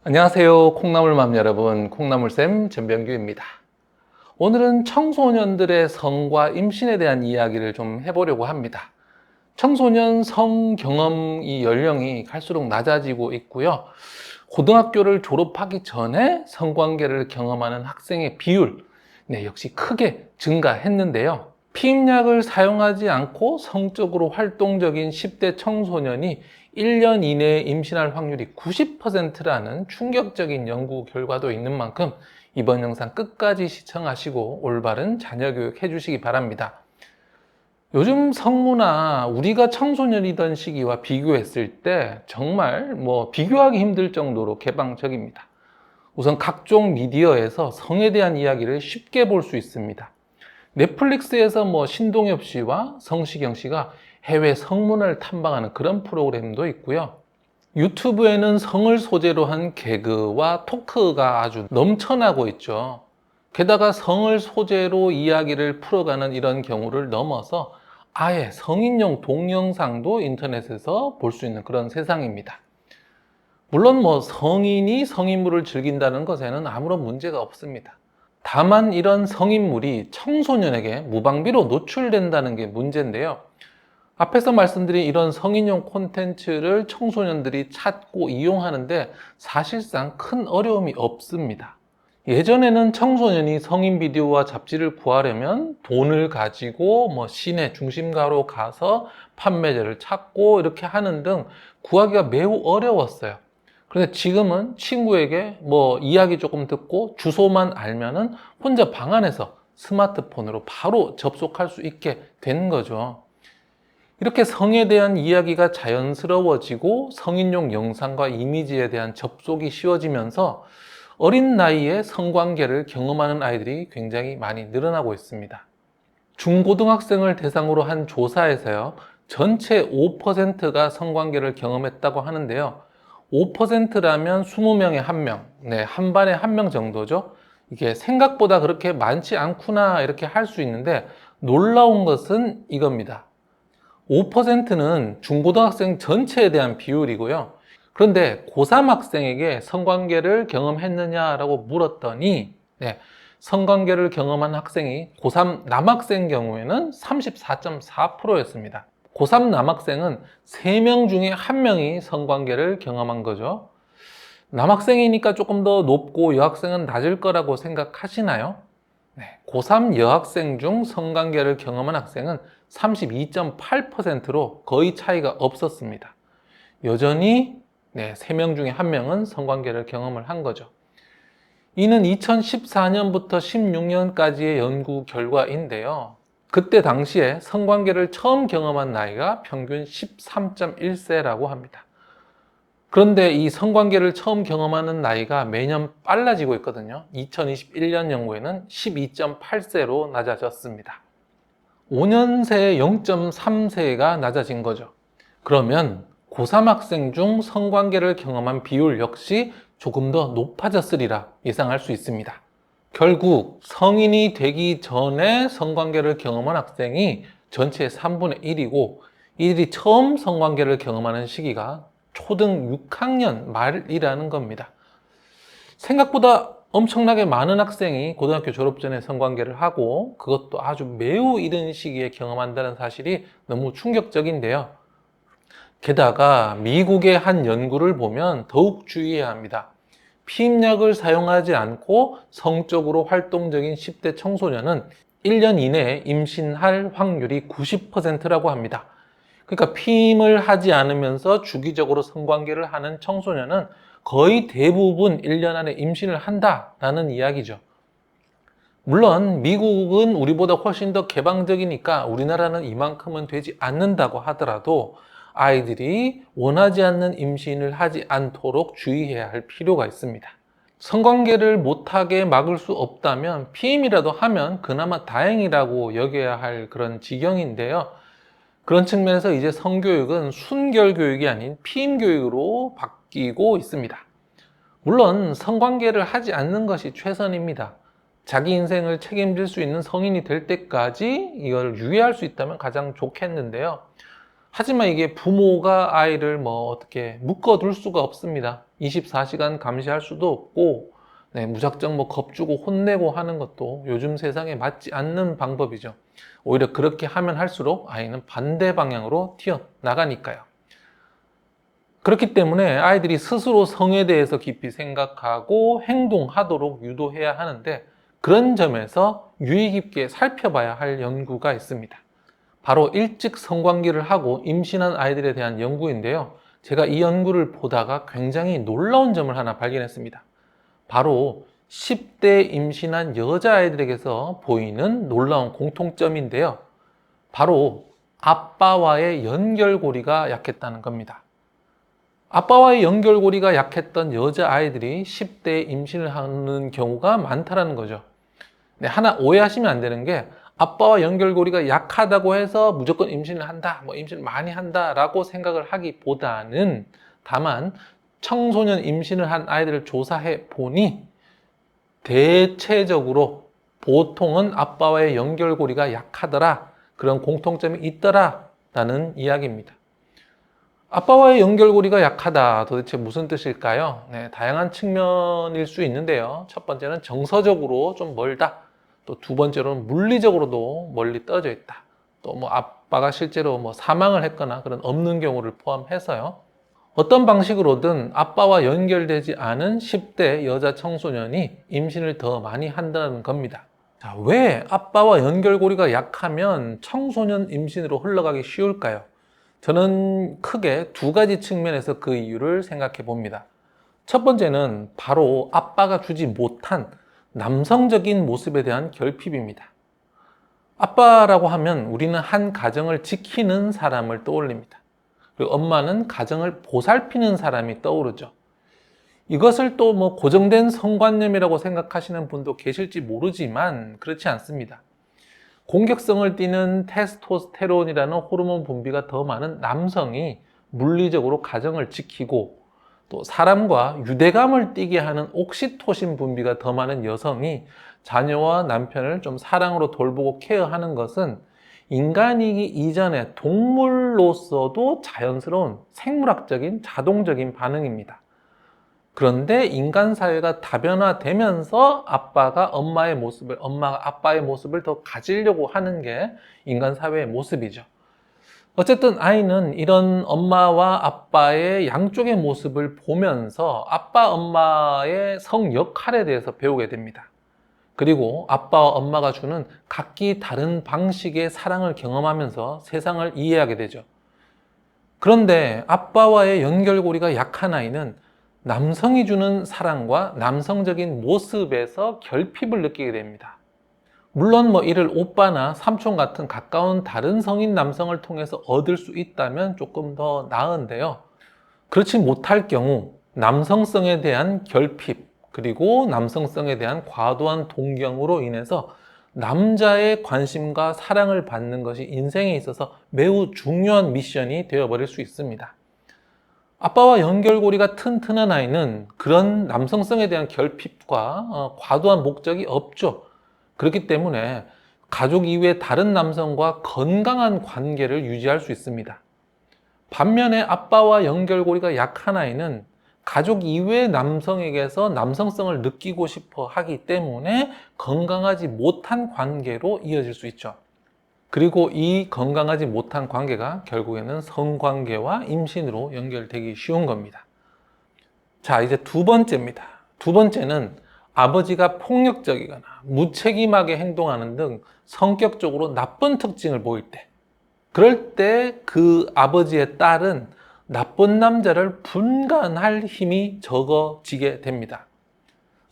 안녕하세요. 콩나물맘 여러분, 콩나물쌤 전병규입니다. 오늘은 청소년들의 성과 임신에 대한 이야기를 좀 해보려고 합니다. 청소년 성 경험 연령이 갈수록 낮아지고 있고요. 고등학교를 졸업하기 전에 성관계를 경험하는 학생의 비율, 역시 크게 증가했는데요. 피임약을 사용하지 않고 성적으로 활동적인 10대 청소년이 1년 이내에 임신할 확률이 90%라는 충격적인 연구 결과도 있는 만큼 이번 영상 끝까지 시청하시고 올바른 자녀 교육 해주시기 바랍니다. 요즘 성문화, 우리가 청소년이던 시기와 비교했을 때 정말 비교하기 힘들 정도로 개방적입니다. 우선 각종 미디어에서 성에 대한 이야기를 쉽게 볼 수 있습니다. 넷플릭스에서 신동엽 씨와 성시경 씨가 해외 성문화를 탐방하는 그런 프로그램도 있고요. 유튜브에는 성을 소재로 한 개그와 토크가 아주 넘쳐나고 있죠. 게다가 성을 소재로 이야기를 풀어가는 이런 경우를 넘어서 아예 성인용 동영상도 인터넷에서 볼 수 있는 그런 세상입니다. 물론 성인이 성인물을 즐긴다는 것에는 아무런 문제가 없습니다. 다만 이런 성인물이 청소년에게 무방비로 노출된다는 게 문제인데요. 앞에서 말씀드린 이런 성인용 콘텐츠를 청소년들이 찾고 이용하는데 사실상 큰 어려움이 없습니다. 예전에는 청소년이 성인 비디오와 잡지를 구하려면 돈을 가지고 시내 중심가로 가서 판매자를 찾고 이렇게 하는 등 구하기가 매우 어려웠어요. 그런데 지금은 친구에게 이야기 조금 듣고 주소만 알면은 혼자 방 안에서 스마트폰으로 바로 접속할 수 있게 된 거죠. 이렇게 성에 대한 이야기가 자연스러워지고 성인용 영상과 이미지에 대한 접속이 쉬워지면서 어린 나이에 성관계를 경험하는 아이들이 굉장히 많이 늘어나고 있습니다. 중고등학생을 대상으로 한 조사에서요, 전체 5%가 성관계를 경험했다고 하는데요. 5%라면 20명에 1명, 한 반에 1명 정도죠. 이게 생각보다 그렇게 많지 않구나 이렇게 할 수 있는데 놀라운 것은 이겁니다. 5%는 중고등학생 전체에 대한 비율이고요. 그런데 고3 학생에게 성관계를 경험했느냐라고 물었더니 성관계를 경험한 학생이 고3 남학생 경우에는 34.4%였습니다. 고3 남학생은 3명 중에 1명이 성관계를 경험한 거죠. 남학생이니까 조금 더 높고 여학생은 낮을 거라고 생각하시나요? 고3 여학생 중 성관계를 경험한 학생은 32.8%로 거의 차이가 없었습니다. 여전히 3명 중에 1명은 성관계를 경험을 한 거죠. 이는 2014년부터 16년까지의 연구 결과인데요. 그때 당시에 성관계를 처음 경험한 나이가 평균 13.1세라고 합니다. 그런데 이 성관계를 처음 경험하는 나이가 매년 빨라지고 있거든요. 2021년 연구에는 12.8세로 낮아졌습니다. 5년 새에 0.3세가 낮아진 거죠. 그러면 고3 학생 중 성관계를 경험한 비율 역시 조금 더 높아졌으리라 예상할 수 있습니다. 결국 성인이 되기 전에 성관계를 경험한 학생이 전체의 3분의 1이고 이들이 처음 성관계를 경험하는 시기가 초등 6학년 말이라는 겁니다. 생각보다 엄청나게 많은 학생이 고등학교 졸업 전에 성관계를 하고 그것도 아주 매우 이른 시기에 경험한다는 사실이 너무 충격적인데요. 게다가 미국의 한 연구를 보면 더욱 주의해야 합니다. 피임약을 사용하지 않고 성적으로 활동적인 10대 청소년은 1년 이내에 임신할 확률이 90%라고 합니다. 그러니까 피임을 하지 않으면서 주기적으로 성관계를 하는 청소년은 거의 대부분 1년 안에 임신을 한다라는 이야기죠. 물론 미국은 우리보다 훨씬 더 개방적이니까 우리나라는 이만큼은 되지 않는다고 하더라도 아이들이 원하지 않는 임신을 하지 않도록 주의해야 할 필요가 있습니다. 성관계를 못하게 막을 수 없다면 피임이라도 하면 그나마 다행이라고 여겨야 할 그런 지경인데요. 그런 측면에서 이제 성교육은 순결 교육이 아닌 피임 교육으로 바뀌고 있습니다. 물론 성관계를 하지 않는 것이 최선입니다. 자기 인생을 책임질 수 있는 성인이 될 때까지 이걸 유예할 수 있다면 가장 좋겠는데요. 하지만 이게 부모가 아이를 어떻게 묶어둘 수가 없습니다. 24시간 감시할 수도 없고, 무작정 뭐 겁주고 혼내고 하는 것도 요즘 세상에 맞지 않는 방법이죠. 오히려 그렇게 하면 할수록 아이는 반대 방향으로 튀어나가니까요. 그렇기 때문에 아이들이 스스로 성에 대해서 깊이 생각하고 행동하도록 유도해야 하는데, 그런 점에서 유의 깊게 살펴봐야 할 연구가 있습니다. 바로 일찍 성관계를 하고 임신한 아이들에 대한 연구인데요. 제가 이 연구를 보다가 굉장히 놀라운 점을 하나 발견했습니다. 바로 10대 임신한 여자아이들에게서 보이는 놀라운 공통점인데요. 바로 아빠와의 연결고리가 약했다는 겁니다. 아빠와의 연결고리가 약했던 여자아이들이 10대에 임신을 하는 경우가 많다는 거죠. 하나 오해하시면 안 되는 게, 아빠와 연결고리가 약하다고 해서 무조건 임신을 한다, 임신을 많이 한다라고 생각을 하기보다는, 다만 청소년 임신을 한 아이들을 조사해 보니 대체적으로 보통은 아빠와의 연결고리가 약하더라, 그런 공통점이 있더라라는 이야기입니다. 아빠와의 연결고리가 약하다, 도대체 무슨 뜻일까요? 다양한 측면일 수 있는데요. 첫 번째는 정서적으로 좀 멀다. 또 두 번째로는 물리적으로도 멀리 떨어져 있다. 또 아빠가 실제로 사망을 했거나 그런 없는 경우를 포함해서요. 어떤 방식으로든 아빠와 연결되지 않은 10대 여자 청소년이 임신을 더 많이 한다는 겁니다. 자, 왜 아빠와 연결고리가 약하면 청소년 임신으로 흘러가기 쉬울까요? 저는 크게 두 가지 측면에서 그 이유를 생각해 봅니다. 첫 번째는 바로 아빠가 주지 못한 남성적인 모습에 대한 결핍입니다. 아빠라고 하면 우리는 한 가정을 지키는 사람을 떠올립니다. 그리고 엄마는 가정을 보살피는 사람이 떠오르죠. 이것을 또 고정된 성관념이라고 생각하시는 분도 계실지 모르지만 그렇지 않습니다. 공격성을 띠는 테스토스테론이라는 호르몬 분비가 더 많은 남성이 물리적으로 가정을 지키고, 또 사람과 유대감을 띠게 하는 옥시토신 분비가 더 많은 여성이 자녀와 남편을 좀 사랑으로 돌보고 케어하는 것은 인간이기 이전에 동물로서도 자연스러운 생물학적인 자동적인 반응입니다. 그런데 인간 사회가 다변화되면서 아빠가 엄마의 모습을, 엄마가 아빠의 모습을 더 가지려고 하는 게 인간 사회의 모습이죠. 어쨌든 아이는 이런 엄마와 아빠의 양쪽의 모습을 보면서 아빠, 엄마의 성 역할에 대해서 배우게 됩니다. 그리고 아빠와 엄마가 주는 각기 다른 방식의 사랑을 경험하면서 세상을 이해하게 되죠. 그런데 아빠와의 연결고리가 약한 아이는 남성이 주는 사랑과 남성적인 모습에서 결핍을 느끼게 됩니다. 물론 이를 오빠나 삼촌 같은 가까운 다른 성인 남성을 통해서 얻을 수 있다면 조금 더 나은데요. 그렇지 못할 경우 남성성에 대한 결핍, 그리고 남성성에 대한 과도한 동경으로 인해서 남자의 관심과 사랑을 받는 것이 인생에 있어서 매우 중요한 미션이 되어버릴 수 있습니다. 아빠와 연결고리가 튼튼한 아이는 그런 남성성에 대한 결핍과 과도한 목적이 없죠. 그렇기 때문에 가족 이외의 다른 남성과 건강한 관계를 유지할 수 있습니다. 반면에 아빠와 연결고리가 약한 아이는 가족 이외의 남성에게서 남성성을 느끼고 싶어 하기 때문에 건강하지 못한 관계로 이어질 수 있죠. 그리고 이 건강하지 못한 관계가 결국에는 성관계와 임신으로 연결되기 쉬운 겁니다. 자, 이제 두 번째입니다. 두 번째는 아버지가 폭력적이거나 무책임하게 행동하는 등 성격적으로 나쁜 특징을 보일 때, 그럴 때 그 아버지의 딸은 나쁜 남자를 분간할 힘이 적어지게 됩니다.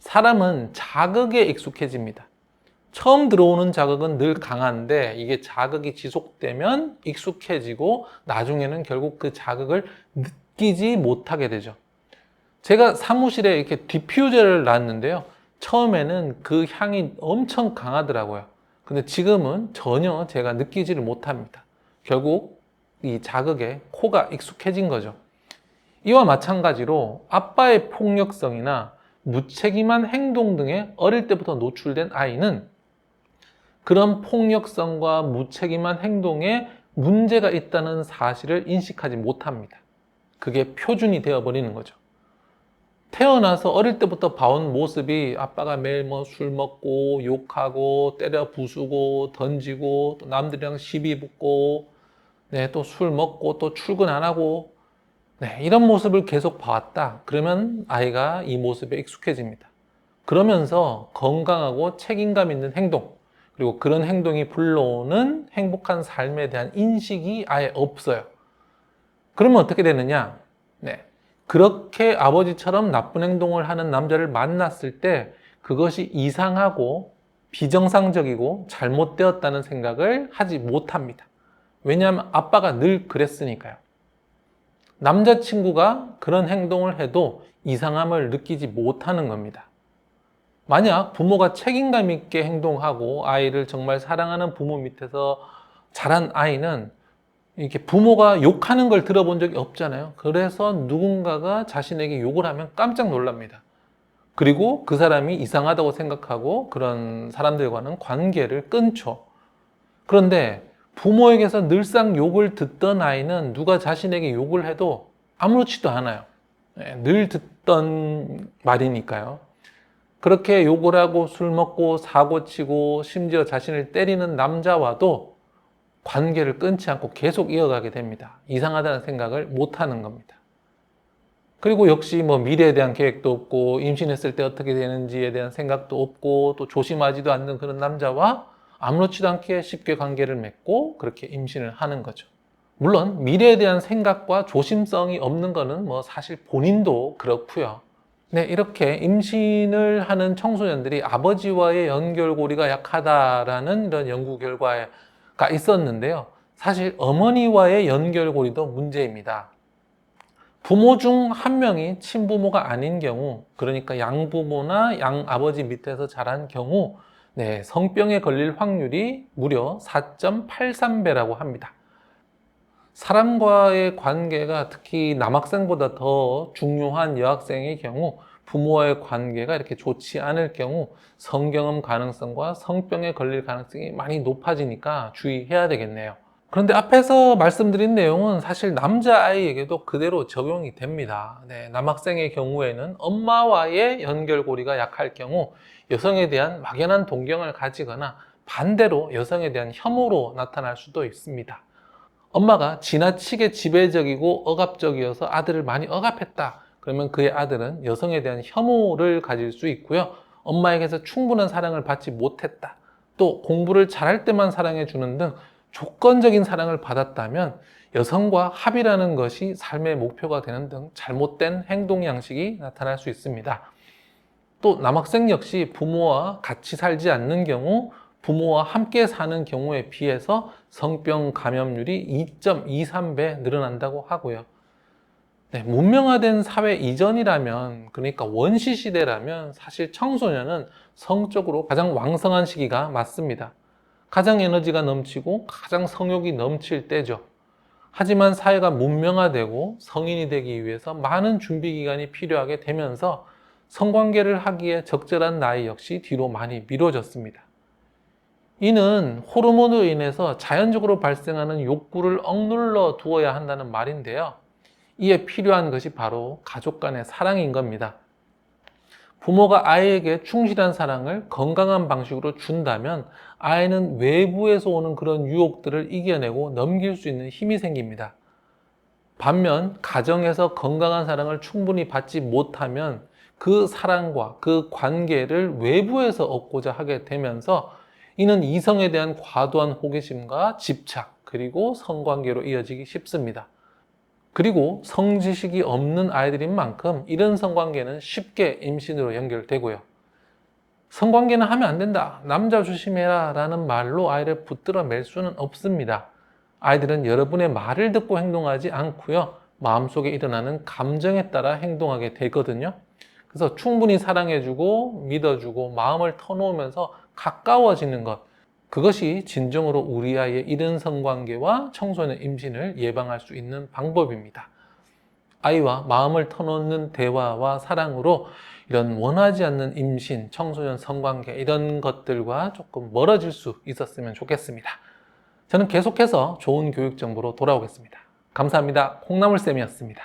사람은 자극에 익숙해집니다. 처음 들어오는 자극은 늘 강한데 이게 자극이 지속되면 익숙해지고 나중에는 결국 그 자극을 느끼지 못하게 되죠. 제가 사무실에 이렇게 디퓨저를 놨는데요. 처음에는 그 향이 엄청 강하더라고요. 근데 지금은 전혀 제가 느끼지를 못합니다. 결국 이 자극에 코가 익숙해진 거죠. 이와 마찬가지로 아빠의 폭력성이나 무책임한 행동 등에 어릴 때부터 노출된 아이는 그런 폭력성과 무책임한 행동에 문제가 있다는 사실을 인식하지 못합니다. 그게 표준이 되어버리는 거죠. 태어나서 어릴 때부터 봐온 모습이 아빠가 매일 뭐 술 먹고 욕하고 때려 부수고 던지고 또 남들이랑 시비 붙고 네, 또 술 먹고 또 출근 안 하고 네, 이런 모습을 계속 봐왔다. 그러면 아이가 이 모습에 익숙해집니다. 그러면서 건강하고 책임감 있는 행동, 그리고 그런 행동이 불러오는 행복한 삶에 대한 인식이 아예 없어요. 그러면 어떻게 되느냐? 네. 그렇게 아버지처럼 나쁜 행동을 하는 남자를 만났을 때 그것이 이상하고 비정상적이고 잘못되었다는 생각을 하지 못합니다. 왜냐하면 아빠가 늘 그랬으니까요. 남자친구가 그런 행동을 해도 이상함을 느끼지 못하는 겁니다. 만약 부모가 책임감 있게 행동하고 아이를 정말 사랑하는 부모 밑에서 자란 아이는 이렇게 부모가 욕하는 걸 들어본 적이 없잖아요. 그래서 누군가가 자신에게 욕을 하면 깜짝 놀랍니다. 그리고 그 사람이 이상하다고 생각하고 그런 사람들과는 관계를 끊죠. 그런데 부모에게서 늘상 욕을 듣던 아이는 누가 자신에게 욕을 해도 아무렇지도 않아요. 늘 듣던 말이니까요. 그렇게 욕을 하고 술 먹고 사고 치고 심지어 자신을 때리는 남자와도 관계를 끊지 않고 계속 이어가게 됩니다. 이상하다는 생각을 못 하는 겁니다. 그리고 역시 뭐 미래에 대한 계획도 없고 임신했을 때 어떻게 되는지에 대한 생각도 없고 또 조심하지도 않는 그런 남자와 아무렇지도 않게 쉽게 관계를 맺고 그렇게 임신을 하는 거죠. 물론 미래에 대한 생각과 조심성이 없는 거는 뭐 사실 본인도 그렇고요. 네, 이렇게 임신을 하는 청소년들이 아버지와의 연결고리가 약하다라는 이런 연구 결과가 있었는데요. 사실 어머니와의 연결고리도 문제입니다. 부모 중 한 명이 친부모가 아닌 경우, 그러니까 양부모나 양아버지 밑에서 자란 경우, 네, 성병에 걸릴 확률이 무려 4.83배라고 합니다. 사람과의 관계가 특히 남학생보다 더 중요한 여학생의 경우 부모와의 관계가 이렇게 좋지 않을 경우 성경험 가능성과 성병에 걸릴 가능성이 많이 높아지니까 주의해야 되겠네요. 그런데 앞에서 말씀드린 내용은 사실 남자아이에게도 그대로 적용이 됩니다. 네, 남학생의 경우에는 엄마와의 연결고리가 약할 경우 여성에 대한 막연한 동경을 가지거나 반대로 여성에 대한 혐오로 나타날 수도 있습니다. 엄마가 지나치게 지배적이고 억압적이어서 아들을 많이 억압했다. 그러면 그의 아들은 여성에 대한 혐오를 가질 수 있고요. 엄마에게서 충분한 사랑을 받지 못했다. 또 공부를 잘할 때만 사랑해 주는 등 조건적인 사랑을 받았다면 여성과 합의라는 것이 삶의 목표가 되는 등 잘못된 행동 양식이 나타날 수 있습니다. 또 남학생 역시 부모와 같이 살지 않는 경우 부모와 함께 사는 경우에 비해서 성병 감염률이 2.23배 늘어난다고 하고요. 네, 문명화된 사회 이전이라면, 그러니까 원시 시대라면 사실 청소년은 성적으로 가장 왕성한 시기가 맞습니다. 가장 에너지가 넘치고 가장 성욕이 넘칠 때죠. 하지만 사회가 문명화되고 성인이 되기 위해서 많은 준비 기간이 필요하게 되면서 성관계를 하기에 적절한 나이 역시 뒤로 많이 미뤄졌습니다. 이는 호르몬으로 인해서 자연적으로 발생하는 욕구를 억눌러 두어야 한다는 말인데요. 이에 필요한 것이 바로 가족 간의 사랑인 겁니다. 부모가 아이에게 충실한 사랑을 건강한 방식으로 준다면 아이는 외부에서 오는 그런 유혹들을 이겨내고 넘길 수 있는 힘이 생깁니다. 반면 가정에서 건강한 사랑을 충분히 받지 못하면 그 사랑과 그 관계를 외부에서 얻고자 하게 되면서 이는 이성에 대한 과도한 호기심과 집착, 그리고 성관계로 이어지기 쉽습니다. 그리고 성지식이 없는 아이들인 만큼 이런 성관계는 쉽게 임신으로 연결되고요. 성관계는 하면 안 된다, 남자 조심해라 라는 말로 아이를 붙들어 맬 수는 없습니다. 아이들은 여러분의 말을 듣고 행동하지 않고요. 마음속에 일어나는 감정에 따라 행동하게 되거든요. 그래서 충분히 사랑해주고 믿어주고 마음을 터놓으면서 가까워지는 것, 그것이 진정으로 우리 아이의 이른 성관계와 청소년 임신을 예방할 수 있는 방법입니다. 아이와 마음을 터놓는 대화와 사랑으로 이런 원하지 않는 임신, 청소년 성관계 이런 것들과 조금 멀어질 수 있었으면 좋겠습니다. 저는 계속해서 좋은 교육 정보로 돌아오겠습니다. 감사합니다. 콩나물쌤이었습니다.